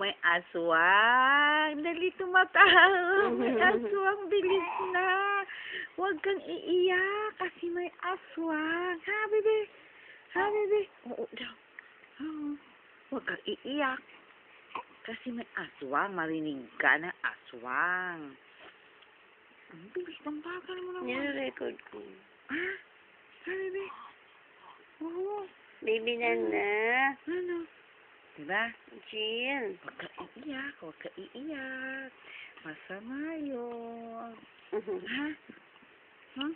may aswang. Dali tumatawag. May aswang, bilis na. Huwag kang iiyak kasi may aswang. Ha, bebe? Ha, bebe? Oo daw. Oo. Huwag kang iiyak kasi may aswang. Marinig ka na aswang. Ang bilis ng bagal mo naman. Nire-record ko. Ha? Ha, bebe? Oo. Baby Nana. Ano? Diba? Chill. Huwag ka iiyak. Huwag ka iiyak. Masama yun. Ha? Huh?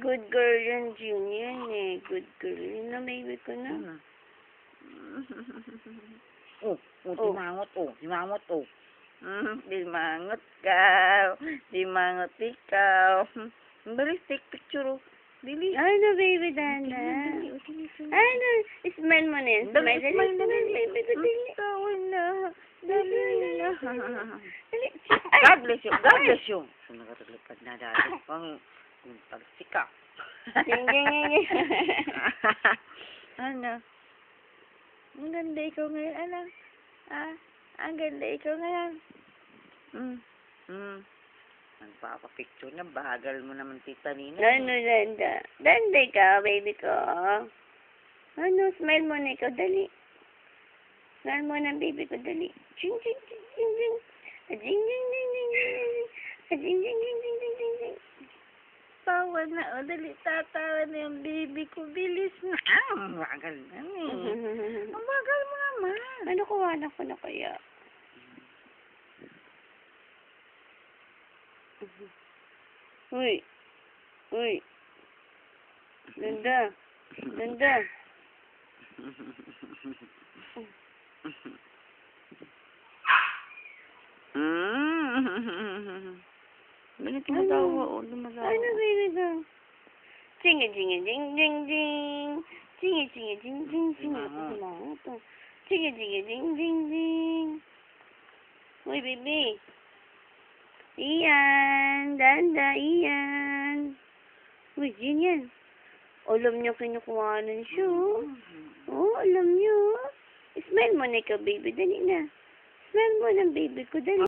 Good girl yan, Junior eh. Good girl. Yun na, baby ko na. Ano? Dimangot, dimangot, dimangot ka, dimangot ikaw. Bilis, take picture, Dili. Ay, no, baby Dana. Ay, no, smile mo na. Smile, Smile na, baby ko, dili. Tawin na. Dali na. Dali. God bless you. God bless you. So, nakatalipad na dati. Pang pagsika. Ding, ding, ding. Ano? Ang ganda ikaw ngayon, anak. Ang ganda ikaw ngayon. Nagpapapicture na, bagal mo naman tita Nina. Ano, Danda? Danda ikaw, baby ko. Ano, smile mo na ikaw, dali. Smile mo na, baby ko, dali. Ching, ching, ching, ching, ching. Ching, ching, ching, ching, ching. Ching, ching, ching, ching, ching, ching, ching. Tawa na, dali, tatawa na yung baby ko. Bilis na. Ang bagal na Ang bagal mo naman. Ano, kuha ko na kaya? Uy. Uy. Danda. Danda. Bakit tumatawa? Tumatawa. Ano, baby ko? Jingy, jingy, jing, jing, jing. Jingy, jingy, jing, jing, jing. Jingy, jingy, jing, jing, jing. Uy, baby. Iyan. Danda, Iyan. Uy, Jin yan. Alam niyo kinukuhanan siya. Oh, alam niyo. Smile mo na ikaw, baby. Dali na. Smile mo ng baby ko. Dali.